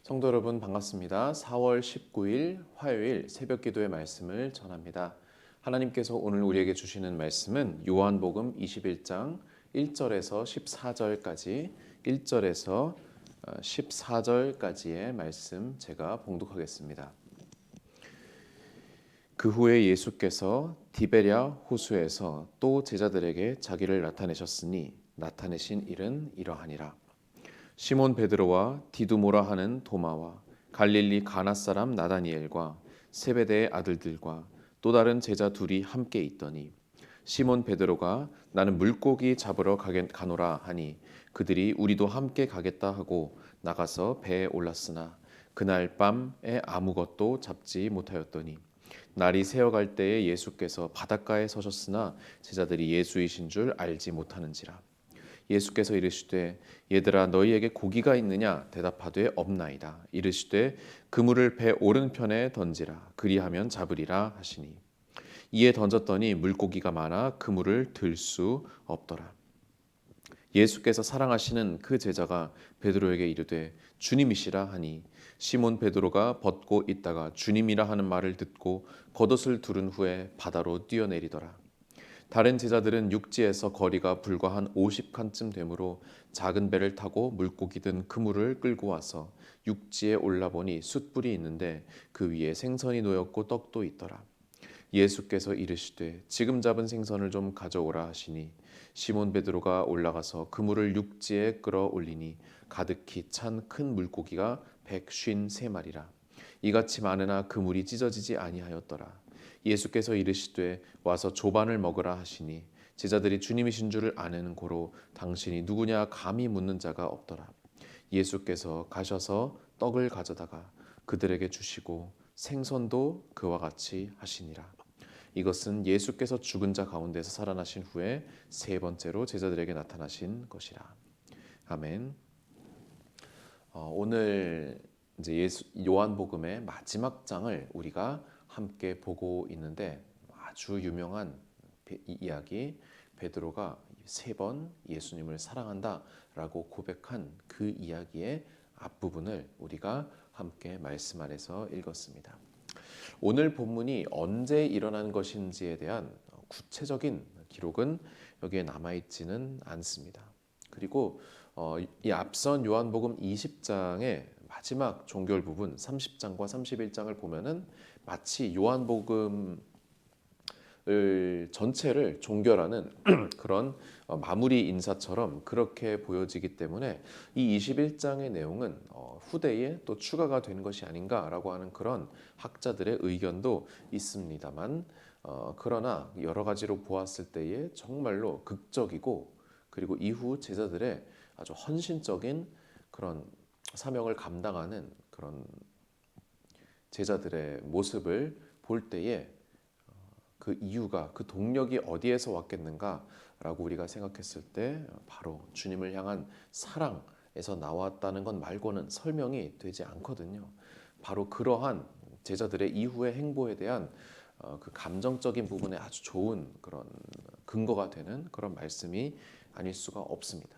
성도 여러분 반갑습니다. 4월 19일 화요일 새벽 기도의 말씀을 전합니다. 하나님께서 오늘 우리에게 주시는 말씀은 요한복음 21장 1절에서 14절까지 1절에서 14절까지의 말씀 제가 봉독하겠습니다. 그 후에 예수께서 디베랴 호수에서 또 제자들에게 자기를 나타내셨으니 나타내신 일은 이러하니라. 시몬 베드로와 디두모라 하는 도마와 갈릴리 가나 사람 나다니엘과 세베대의 아들들과 또 다른 제자 둘이 함께 있더니 시몬 베드로가 나는 물고기 잡으러 가노라 하니 그들이 우리도 함께 가겠다 하고 나가서 배에 올랐으나 그날 밤에 아무것도 잡지 못하였더니 날이 새어갈 때에 예수께서 바닷가에 서셨으나 제자들이 예수이신 줄 알지 못하는지라. 예수께서 이르시되 얘들아 너희에게 고기가 있느냐 대답하되 없나이다. 이르시되 그물을 배 오른편에 던지라 그리하면 잡으리라 하시니 이에 던졌더니 물고기가 많아 그물을 들 수 없더라. 예수께서 사랑하시는 그 제자가 베드로에게 이르되 주님이시라 하니 시몬 베드로가 벗고 있다가 주님이라 하는 말을 듣고 겉옷을 두른 후에 바다로 뛰어내리더라. 다른 제자들은 육지에서 거리가 불과 한 50칸쯤 되므로 작은 배를 타고 물고기 든 그물을 끌고 와서 육지에 올라보니 숯불이 있는데 그 위에 생선이 놓였고 떡도 있더라. 예수께서 이르시되 지금 잡은 생선을 좀 가져오라 하시니 시몬 베드로가 올라가서 그물을 육지에 끌어올리니 가득히 찬 큰 물고기가 153마리라. 이같이 많으나 그물이 찢어지지 아니하였더라. 예수께서 이르시되 와서 조반을 먹으라 하시니 제자들이 주님이신 줄을 아는 고로 당신이 누구냐 감히 묻는 자가 없더라. 예수께서 가셔서 떡을 가져다가 그들에게 주시고 생선도 그와 같이 하시니라. 이것은 예수께서 죽은 자 가운데서 살아나신 후에 세 번째로 제자들에게 나타나신 것이라. 아멘. 오늘 이제 요한복음의 마지막 장을 우리가 함께 보고 있는데 아주 유명한 이야기 베드로가 세 번 예수님을 사랑한다라고 고백한 그 이야기의 앞부분을 우리가 함께 말씀 안에서 읽었습니다. 오늘 본문이 언제 일어난 것인지에 대한 구체적인 기록은 여기에 남아있지는 않습니다. 그리고 이 앞선 요한복음 20장의 마지막 종결 부분 30장과 31장을 보면은 마치 요한복음을 전체를 종결하는 그런 마무리 인사처럼 그렇게 보여지기 때문에 이 21장의 내용은 후대에 또 추가가 된 것이 아닌가라고 하는 그런 학자들의 의견도 있습니다만 그러나 여러 가지로 보았을 때에 정말로 극적이고 그리고 이후 제자들의 아주 헌신적인 그런 사명을 감당하는 그런 제자들의 모습을 볼 때에 그 이유가 그 동력이 어디에서 왔겠는가라고 우리가 생각했을 때 바로 주님을 향한 사랑에서 나왔다는 것 말고는 설명이 되지 않거든요. 바로 그러한 제자들의 이후의 행보에 대한 그 감정적인 부분에 아주 좋은 그런 근거가 되는 그런 말씀이 아닐 수가 없습니다.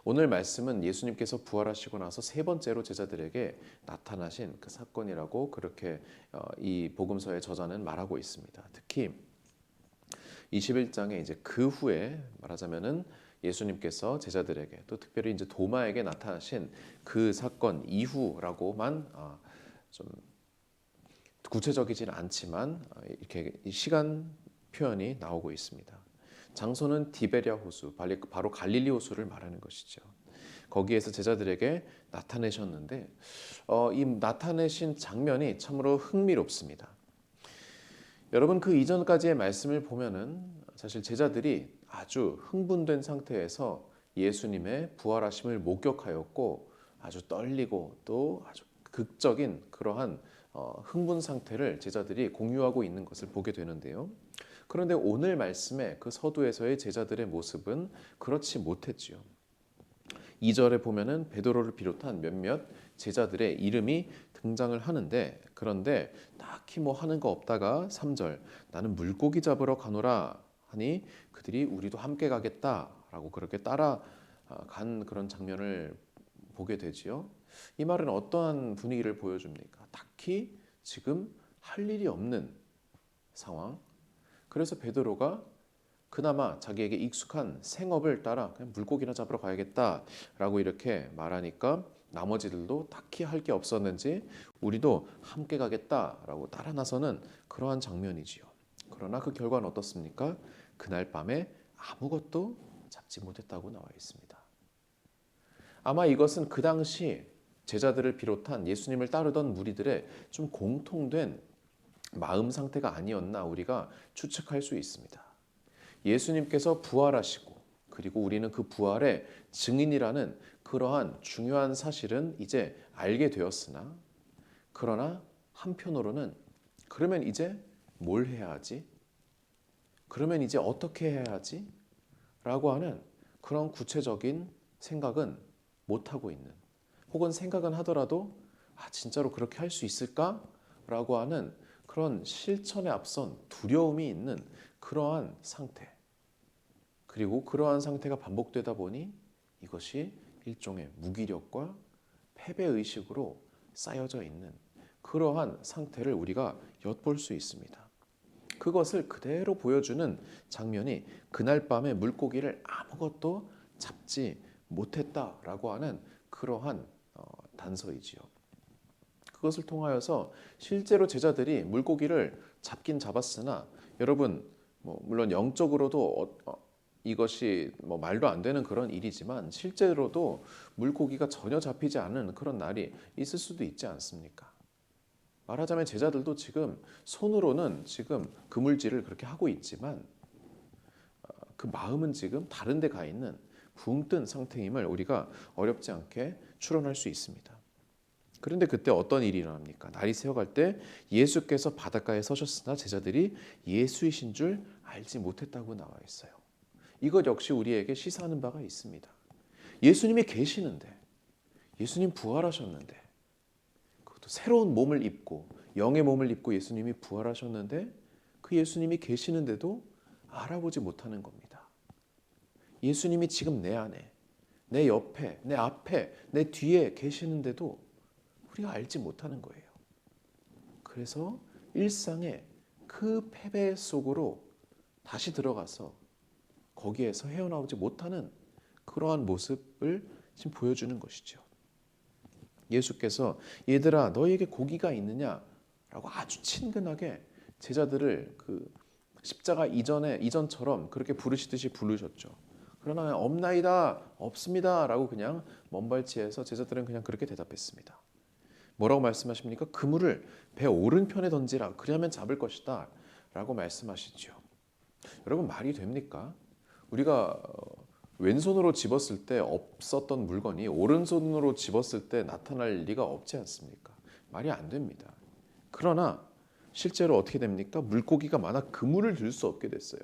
오늘 말씀은 예수님께서 부활하시고 나서 세 번째로 제자들에게 나타나신 그 사건이라고 그렇게 이 복음서의 저자는 말하고 있습니다. 특히 21장에 이제 그 후에 말하자면은 예수님께서 제자들에게 또 특별히 이제 도마에게 나타나신 그 사건 이후라고만 좀 구체적이지는 않지만 이렇게 시간 표현이 나오고 있습니다. 장소는 디베랴 호수, 바로 갈릴리 호수를 말하는 것이죠. 거기에서 제자들에게 나타내셨는데 이 나타내신 장면이 참으로 흥미롭습니다. 여러분 그 이전까지의 말씀을 보면은 사실 제자들이 아주 흥분된 상태에서 예수님의 부활하심을 목격하였고 아주 떨리고 또 아주 극적인 그러한 흥분 상태를 제자들이 공유하고 있는 것을 보게 되는데요. 그런데 오늘 말씀의 그 서두에서의 제자들의 모습은 그렇지 못했지요. 2절에 보면은 베드로를 비롯한 몇몇 제자들의 이름이 등장을 하는데 그런데 딱히 뭐 하는 거 없다가 3절 나는 물고기 잡으러 가노라 하니 그들이 우리도 함께 가겠다라고 그렇게 따라간 그런 장면을 보게 되지요. 이 말은 어떠한 분위기를 보여줍니까? 딱히 지금 할 일이 없는 상황. 그래서 베드로가 그나마 자기에게 익숙한 생업을 따라 그냥 물고기나 잡으러 가야겠다라고 이렇게 말하니까 나머지들도 딱히 할 게 없었는지 우리도 함께 가겠다라고 따라 나서는 그러한 장면이지요. 그러나 그 결과는 어떻습니까? 그날 밤에 아무것도 잡지 못했다고 나와 있습니다. 아마 이것은 그 당시 제자들을 비롯한 예수님을 따르던 무리들의 좀 공통된 마음 상태가 아니었나 우리가 추측할 수 있습니다. 예수님께서 부활하시고 그리고 우리는 그 부활의 증인이라는 그러한 중요한 사실은 이제 알게 되었으나 그러나 한편으로는 그러면 이제 뭘 해야 하지? 그러면 이제 어떻게 해야 하지? 라고 하는 그런 구체적인 생각은 못하고 있는 혹은 생각은 하더라도 진짜로 그렇게 할 수 있을까? 라고 하는 그런 실천에 앞선 두려움이 있는 그러한 상태. 그리고 그러한 상태가 반복되다 보니 이것이 일종의 무기력과 패배의식으로 쌓여져 있는 그러한 상태를 우리가 엿볼 수 있습니다. 그것을 그대로 보여주는 장면이 그날 밤에 물고기를 아무것도 잡지 못했다라고 하는 그러한 단서이지요. 그것을 통하여서 실제로 제자들이 물고기를 잡긴 잡았으나 여러분 물론 영적으로도 이것이 말도 안 되는 그런 일이지만 실제로도 물고기가 전혀 잡히지 않은 그런 날이 있을 수도 있지 않습니까? 말하자면 제자들도 지금 손으로는 지금 그물질을 그렇게 하고 있지만 그 마음은 지금 다른 데 가 있는 붕 뜬 상태임을 우리가 어렵지 않게 추론할 수 있습니다. 그런데 그때 어떤 일이 일어납니까? 날이 새어갈 때 예수께서 바닷가에 서셨으나 제자들이 예수이신 줄 알지 못했다고 나와 있어요. 이것 역시 우리에게 시사하는 바가 있습니다. 예수님이 계시는데, 예수님 부활하셨는데, 그것도 새로운 몸을 입고 영의 몸을 입고 예수님이 부활하셨는데 그 예수님이 계시는데도 알아보지 못하는 겁니다. 예수님이 지금 내 안에, 내 옆에, 내 앞에, 내 뒤에 계시는데도 우리가 알지 못하는 거예요. 그래서 일상의 그 패배 속으로 다시 들어가서 거기에서 헤어나오지 못하는 그러한 모습을 지금 보여주는 것이죠. 예수께서 얘들아 너희에게 고기가 있느냐라고 아주 친근하게 제자들을 그 십자가 이전처럼 그렇게 부르시듯이 부르셨죠. 그러나 없나이다 없습니다라고 그냥 먼발치해서 제자들은 그냥 그렇게 대답했습니다. 뭐라고 말씀하십니까? 그물을 배 오른편에 던지라 그리하면 잡을 것이다 라고 말씀하시죠. 여러분 말이 됩니까? 우리가 왼손으로 집었을 때 없었던 물건이 오른손으로 집었을 때 나타날 리가 없지 않습니까? 말이 안 됩니다. 그러나 실제로 어떻게 됩니까? 물고기가 많아 그물을 들 수 없게 됐어요.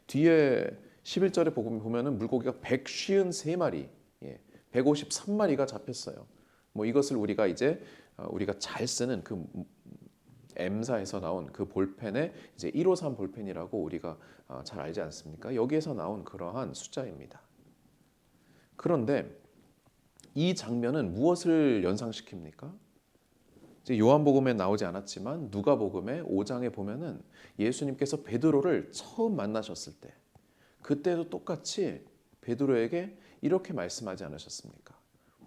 뒤에 11절에 보면은 물고기가 153마리, 153마리가 잡혔어요. 이것을 우리가 이제 우리가 잘 쓰는 그 M사에서 나온 그 볼펜의 이제 153 볼펜이라고 우리가 잘 알지 않습니까? 여기에서 나온 그러한 숫자입니다. 그런데 이 장면은 무엇을 연상시킵니까? 이제 요한복음에 나오지 않았지만 누가복음의 5장에 보면은 예수님께서 베드로를 처음 만나셨을 때 그때도 똑같이 베드로에게 이렇게 말씀하지 않으셨습니까?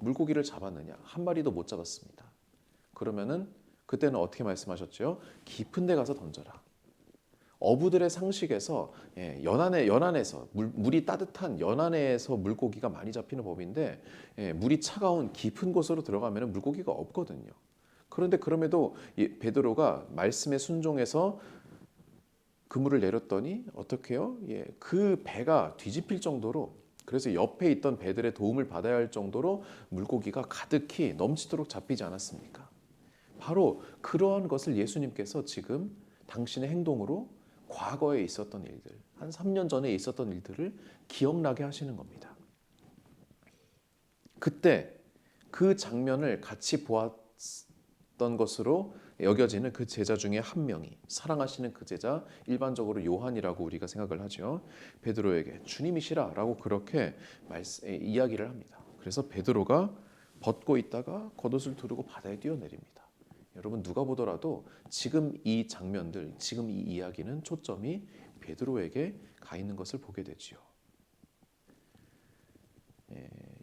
물고기를 잡았느냐? 한 마리도 못 잡았습니다. 그러면은 그때는 어떻게 말씀하셨죠? 깊은 데 가서 던져라. 어부들의 상식에서 연안에서 물이 따뜻한 연안에서 물고기가 많이 잡히는 법인데 물이 차가운 깊은 곳으로 들어가면 물고기가 없거든요. 그런데 그럼에도 베드로가 말씀에 순종해서 그물을 내렸더니 어떻게 해요? 그 배가 뒤집힐 정도로 그래서 옆에 있던 배들의 도움을 받아야 할 정도로 물고기가 가득히 넘치도록 잡히지 않았습니까? 바로 그러한 것을 예수님께서 지금 당신의 행동으로 과거에 있었던 일들, 한 3년 전에 있었던 일들을 기억나게 하시는 겁니다. 그때 그 장면을 같이 보았던 것으로 여겨지는 그 제자 중에 한 명이 사랑하시는 그 제자, 일반적으로 요한이라고 우리가 생각을 하죠. 베드로에게 주님이시라라고 그렇게 이야기를 합니다. 그래서 베드로가 벗고 있다가 겉옷을 두르고 바다에 뛰어내립니다. 여러분 누가 보더라도 지금 이 장면들, 지금 이 이야기는 초점이 베드로에게 가 있는 것을 보게 되지요.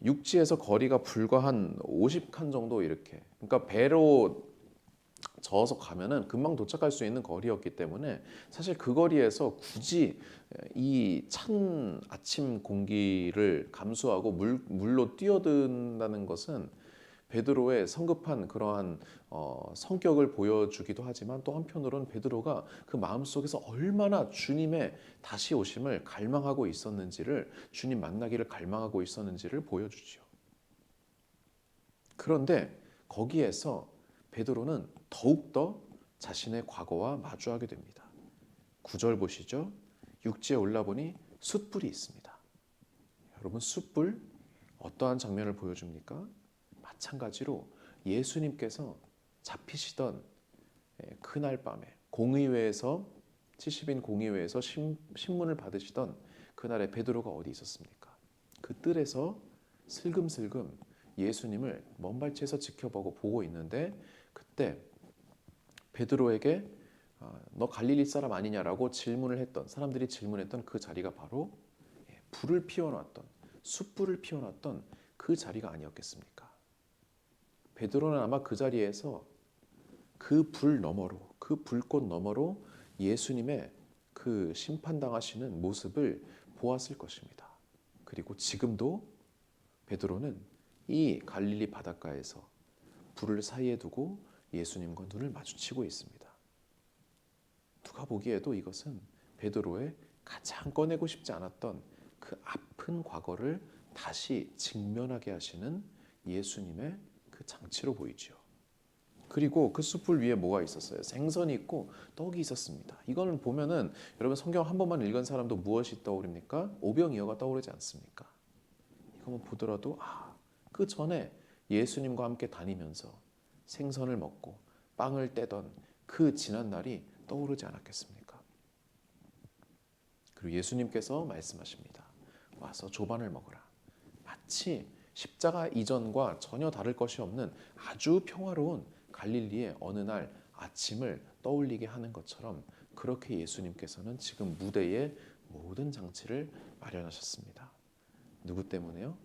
육지에서 거리가 불과 한 50칸 정도 이렇게. 그러니까 배로 저어서 가면은 금방 도착할 수 있는 거리였기 때문에 사실 그 거리에서 굳이 이 찬 아침 공기를 감수하고 물로 뛰어든다는 것은 베드로의 성급한 그러한 성격을 보여주기도 하지만 또 한편으로는 베드로가 그 마음속에서 얼마나 주님의 다시 오심을 갈망하고 있었는지를, 주님 만나기를 갈망하고 있었는지를 보여주지요. 그런데 거기에서 베드로는 더욱더 자신의 과거와 마주하게 됩니다. 9절 보시죠. 육지에 올라보니 숯불이 있습니다. 여러분 숯불 어떠한 장면을 보여줍니까? 마찬가지로 예수님께서 잡히시던 그날 밤에 공의회에서 70인 공의회에서 신문을 받으시던 그날에 베드로가 어디 있었습니까? 그 뜰에서 슬금슬금 예수님을 먼발치에서 보고 있는데 그때 베드로에게 너 갈릴리 사람 아니냐라고 사람들이 질문했던 그 자리가 바로 불을 피워놨던, 숯불을 피워놨던 그 자리가 아니었겠습니까? 베드로는 아마 그 자리에서 그 불 너머로, 그 불꽃 너머로 예수님의 그 심판당하시는 모습을 보았을 것입니다. 그리고 지금도 베드로는 이 갈릴리 바닷가에서 불을 사이에 두고 예수님과 눈을 마주치고 있습니다. 누가 보기에도 이것은 베드로의 가장 꺼내고 싶지 않았던 그 아픈 과거를 다시 직면하게 하시는 예수님의 그 장치로 보이죠. 그리고 그 숯불 위에 뭐가 있었어요? 생선이 있고 떡이 있었습니다. 이거는 보면은 여러분 성경 한 번만 읽은 사람도 무엇이 떠오릅니까? 오병이어가 떠오르지 않습니까? 이거만 보더라도 그 전에 예수님과 함께 다니면서 생선을 먹고 빵을 떼던 그 지난 날이 떠오르지 않았겠습니까? 그리고 예수님께서 말씀하십니다. 와서 조반을 먹으라. 마치 십자가 이전과 전혀 다를 것이 없는 아주 평화로운 갈릴리의 어느 날 아침을 떠올리게 하는 것처럼 그렇게 예수님께서는 지금 무대에 모든 장치를 마련하셨습니다. 누구 때문에요?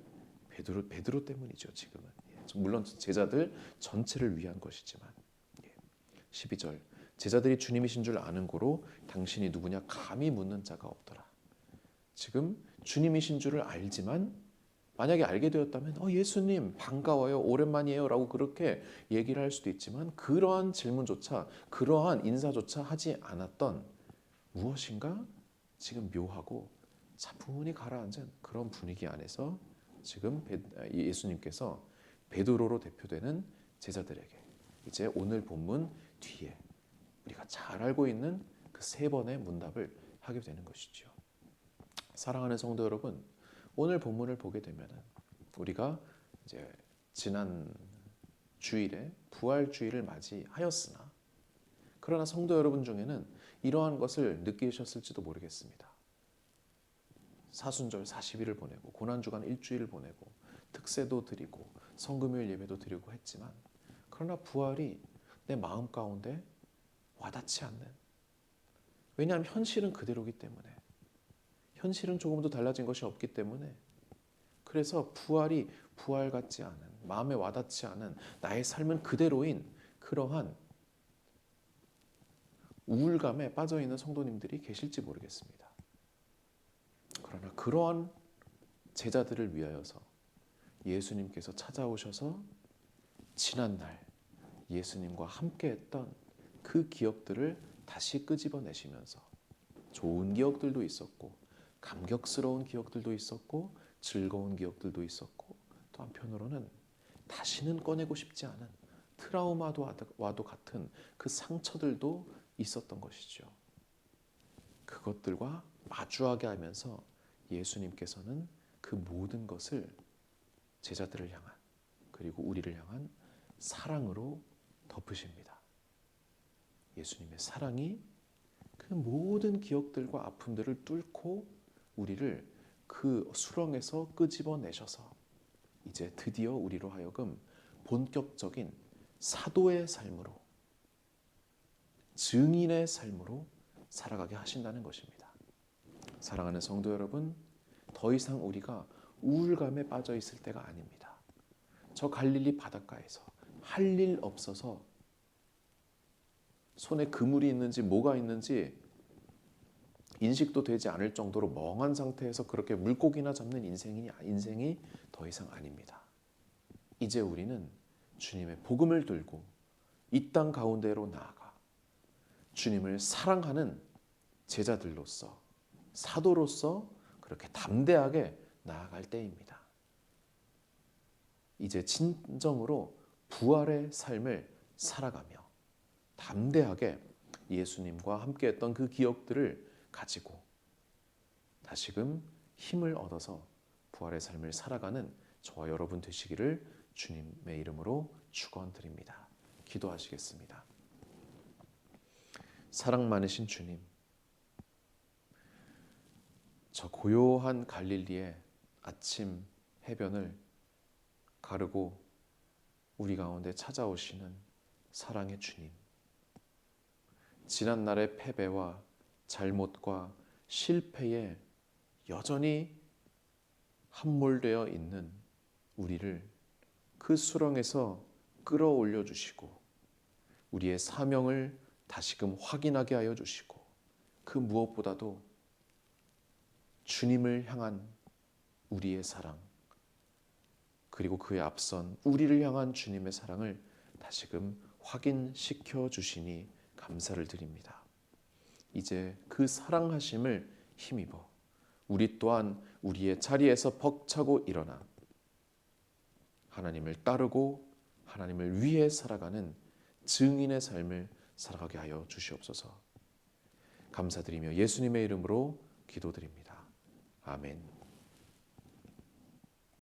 베드로 때문이죠. 지금은. 물론 제자들 전체를 위한 것이지만. 12절 제자들이 주님이신 줄 아는 고로 당신이 누구냐 감히 묻는 자가 없더라. 지금 주님이신 줄을 알지만 만약에 알게 되었다면 예수님 반가워요 오랜만이에요 라고 그렇게 얘기를 할 수도 있지만 그러한 질문조차 그러한 인사조차 하지 않았던 무엇인가 지금 묘하고 차분히 가라앉은 그런 분위기 안에서 지금 예수님께서 베드로로 대표되는 제자들에게 이제 오늘 본문 뒤에 우리가 잘 알고 있는 그 세 번의 문답을 하게 되는 것이죠. 사랑하는 성도 여러분, 오늘 본문을 보게 되면은 우리가 이제 지난 주일에 부활 주일을 맞이하였으나 그러나 성도 여러분 중에는 이러한 것을 느끼셨을지도 모르겠습니다. 사순절 40일을 보내고 고난주간 일주일을 보내고 특세도 드리고 성금요일 예배도 드리고 했지만 그러나 부활이 내 마음 가운데 와닿지 않는, 왜냐하면 현실은 그대로기 때문에, 현실은 조금도 달라진 것이 없기 때문에, 그래서 부활이 부활 같지 않은, 마음에 와닿지 않은 나의 삶은 그대로인 그러한 우울감에 빠져있는 성도님들이 계실지 모르겠습니다. 그러나 그러한 제자들을 위하여서 예수님께서 찾아오셔서 지난날 예수님과 함께했던 그 기억들을 다시 끄집어내시면서 좋은 기억들도 있었고 감격스러운 기억들도 있었고 즐거운 기억들도 있었고 또 한편으로는 다시는 꺼내고 싶지 않은 트라우마와도 같은 그 상처들도 있었던 것이죠. 그것들과 마주하게 하면서 예수님께서는 그 모든 것을 제자들을 향한 그리고 우리를 향한 사랑으로 덮으십니다. 예수님의 사랑이 그 모든 기억들과 아픔들을 뚫고 우리를 그 수렁에서 끄집어내셔서 이제 드디어 우리로 하여금 본격적인 사도의 삶으로, 증인의 삶으로 살아가게 하신다는 것입니다. 사랑하는 성도 여러분, 더 이상 우리가 우울감에 빠져 있을 때가 아닙니다. 저 갈릴리 바닷가에서 할 일 없어서 손에 그물이 있는지 뭐가 있는지 인식도 되지 않을 정도로 멍한 상태에서 그렇게 물고기나 잡는 인생이 더 이상 아닙니다. 이제 우리는 주님의 복음을 들고 이 땅 가운데로 나아가 주님을 사랑하는 제자들로서, 사도로서 그렇게 담대하게 나아갈 때입니다. 이제 진정으로 부활의 삶을 살아가며 담대하게 예수님과 함께했던 그 기억들을 가지고 다시금 힘을 얻어서 부활의 삶을 살아가는 저와 여러분 되시기를 주님의 이름으로 축원드립니다. 기도하시겠습니다. 사랑 많으신 주님, 저 고요한 갈릴리의 아침 해변을 가르고 우리 가운데 찾아오시는 사랑의 주님, 지난날의 패배와 잘못과 실패에 여전히 함몰되어 있는 우리를 그 수렁에서 끌어올려 주시고 우리의 사명을 다시금 확인하게 하여 주시고 그 무엇보다도 주님을 향한 우리의 사랑, 그리고 그에 앞선 우리를 향한 주님의 사랑을 다시금 확인시켜 주시니 감사를 드립니다. 이제 그 사랑하심을 힘입어 우리 또한 우리의 자리에서 벅차고 일어나 하나님을 따르고 하나님을 위해 살아가는 증인의 삶을 살아가게 하여 주시옵소서. 감사드리며 예수님의 이름으로 기도드립니다. 아멘.